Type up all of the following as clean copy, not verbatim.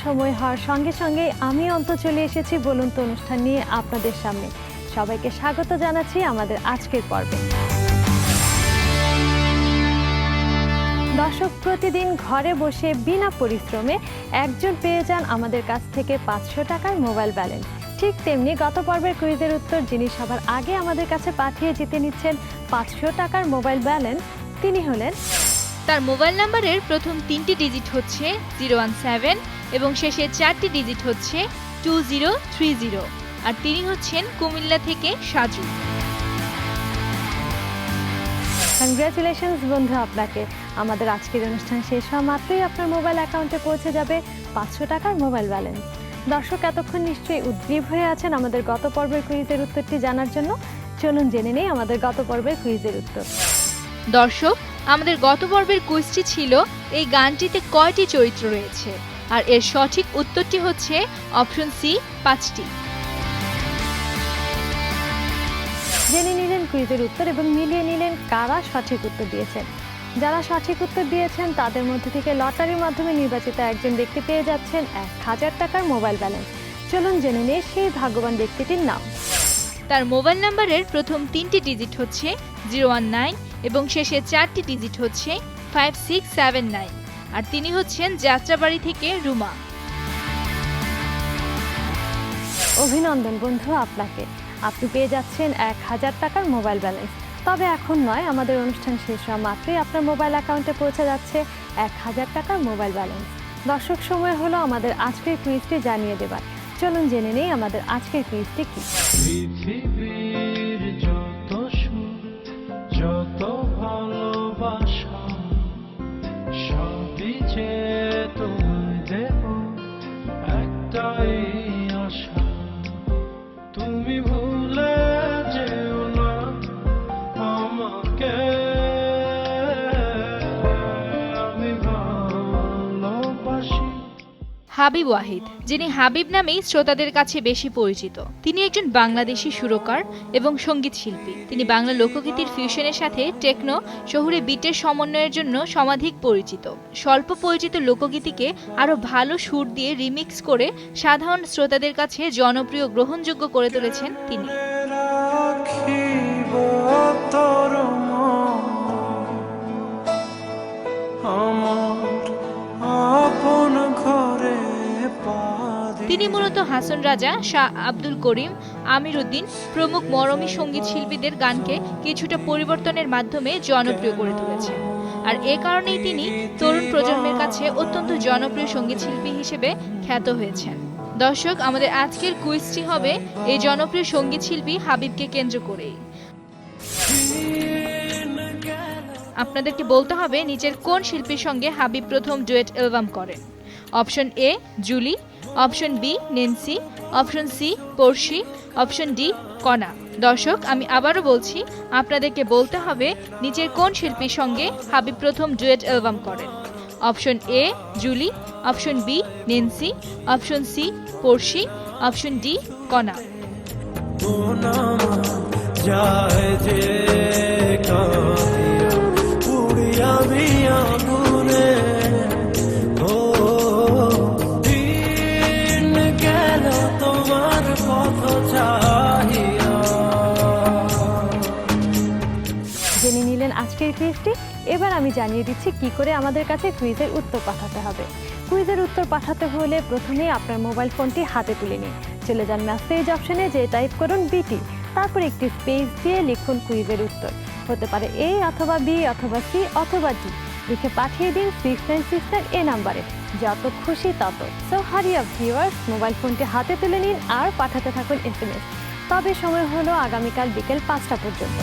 সময় হওয়ার সঙ্গে সঙ্গে আমি অন্ত চলে এসেছি বলুন তো অনুষ্ঠান নিয়ে আপনাদের সামনে। সবাইকে স্বাগত জানাচ্ছি আমাদের আজকের পর্বে। দর্শক, প্রতিদিন ঘরে বসে বিনা পরিশ্রমে একজন পেয়ে যান আমাদের কাছ থেকে 500 টাকার মোবাইল ব্যালেন্স। ঠিক তেমনি গত পর্বের কুইজের উত্তর যিনি সবার আগে আমাদের কাছে পাঠিয়ে জিতে নিচ্ছেন 500 টাকার মোবাইল ব্যালেন্স, তিনি হলেন। তার মোবাইল নাম্বারের প্রথম 3টি ডিজিট হচ্ছে 017 এবং শেষের 4টি ডিজিট হচ্ছে 2030, আর তিনি হচ্ছেন কুমিল্লা থেকে সাজু। কংগ্রাচুলেশনস বন্ধু আপনাকে। আমাদের আজকের অনুষ্ঠান শেষ হওয়া মাত্রই আপনার মোবাইল অ্যাকাউন্টে পৌঁছে যাবে 500 টাকার মোবাইল ব্যালেন্স। দর্শক এতক্ষণ নিশ্চয়ই উদ্গ্রীব হয়ে আছেন আমাদের গত পর্বের কুইজের উত্তরটি জানার জন্য। চলুন জেনে নেই আমাদের গত পর্বের কুইজের উত্তর। দর্শক, আমাদের গত পর্বের কুইজটি ছিল এই গানটিতে কয়টি চরিত্র রয়েছে, আর এর সঠিক উত্তরটি হচ্ছে অপশন সি, 5টি। জেনে নিলেন কুইজের উত্তর এবং মিলিয়ে নিলেন কারা সঠিক উত্তর দিয়েছেন। যারা সঠিক উত্তর দিয়েছেন তাদের মধ্যে থেকে লটারির মাধ্যমে নির্বাচিত একজন ব্যক্তি পেয়ে যাচ্ছেন 1000 টাকার মোবাইল ব্যালেন্স। চলুন জেনে নিই সেই ভাগ্যবান ব্যক্তিটির নাম। তার মোবাইল নাম্বারের প্রথম 3টি ডিজিট হচ্ছে 019 এবং শেষের 4টি ডিজিট হচ্ছে 5679, আর তিনি হচ্ছেন যাত্রাবাড়ি থেকে রুমা। অভিনন্দন বন্ধু আপনাকে, আপনি পেয়ে যাচ্ছেন 1000 টাকার মোবাইল ব্যালেন্স। তবে এখন নয়, আমাদের অনুষ্ঠান শেষ হওয়া মাত্রই আপনার মোবাইল অ্যাকাউন্টে পৌঁছে যাচ্ছে 1000 টাকার মোবাইল ব্যালেন্স। দর্শক, সময় হলো আমাদের আজকের কুইজটি জানিয়ে দেবার। চলুন জেনে নেই আমাদের আজকের কুইজটি কি। পৃথিবীর যত সুর, যত ভালোবাসা, সবই যে তোমায় দেব, একটাই আশা, তুমি ভুলে যেও না আমাকে, আমি ভালোবাসি। হাবিব ওয়াহিদ, যিনি হাবিব নামেই শ্রোতাদের কাছে বেশি পরিচিত, তিনি একজন বাংলাদেশি সুরকার এবং সঙ্গীত শিল্পী। তিনি বাংলা লোকগীতির ফিউশনের সাথে টেকনো শহুরে বিটের সমন্বয়ের জন্য সমাধিক পরিচিত। স্বল্প পরিচিত লোকগীতিকে আরও ভালো সুর দিয়ে রিমিক্স করে সাধারণ শ্রোতাদের কাছে জনপ্রিয় গ্রহণযোগ্য করে তুলেছেন তিনি। তিনি মূলত হাসন রাজা, শাহ আব্দুল করিম, আমির উদ্দিন প্রমুখ মরমী সঙ্গীত শিল্পীদের গানকে কিছুটা পরিবর্তনের মাধ্যমে জনপ্রিয় করে তুলেছেন, আর এ কারণেই তিনি তরুণ প্রজন্মের কাছে অত্যন্ত জনপ্রিয় সঙ্গীত শিল্পী হিসেবে খ্যাত হয়েছেন। দর্শক, আমাদের আজকের কুইজটি হবে এই জনপ্রিয় সঙ্গীত শিল্পী হাবিবকে কেন্দ্র করেই। আপনাদেরকে বলতে হবে নিচের কোন শিল্পীর সঙ্গে হাবিব প্রথম ডুয়েট অ্যালবাম করেন। Option A Julie, option B Nancy, option C Porshi, option D Kona. দর্শক, আমি আবারও বলছি, আপনাদেরকে বলতে হবে নিচের কোন শিল্পীর সঙ্গে হাবিব প্রথম ডুয়েট অ্যালবাম করেন। Option A Julie, option B Nancy, option C Porshi, option D Kona. জেনে নিলেন আজকের কুইজটি। এবার আমি জানিয়ে দিচ্ছি কি করে আমাদের কাছে কুইজের উত্তর পাঠাতে হবে। কুইজের উত্তর পাঠাতে হলে প্রথমেই আপনার মোবাইল ফোনটি হাতে তুলে নিন, চলে যান মেসেজ অপশনে, যে টাইপ করুন বিটি, তারপর একটি স্পেস দিয়ে লিখুন কুইজের উত্তর। হতে পারে এ অথবা বি অথবা সি অথবা ডি। লিখে পাঠিয়ে দিন 6969 এ নাম্বারে, যত খুশি তত। So hurry up viewers, mobile ফোনটি হাতে তুলে নিন আর পাঠাতে থাকুন SMS। তবে সময় হলো আগামীকাল বিকেল 5টা পর্যন্ত।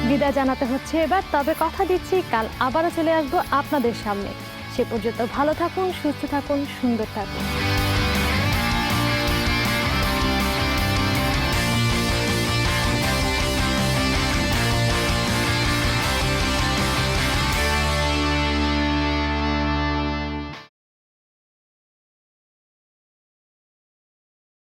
বিদায় জানাতে হচ্ছে এবার, তবে কথা দিচ্ছি কাল আবারও চলে আসবো আপনাদের সামনে। সে পর্যন্ত ভালো থাকুন, সুস্থ থাকুন, সুন্দর থাকুন।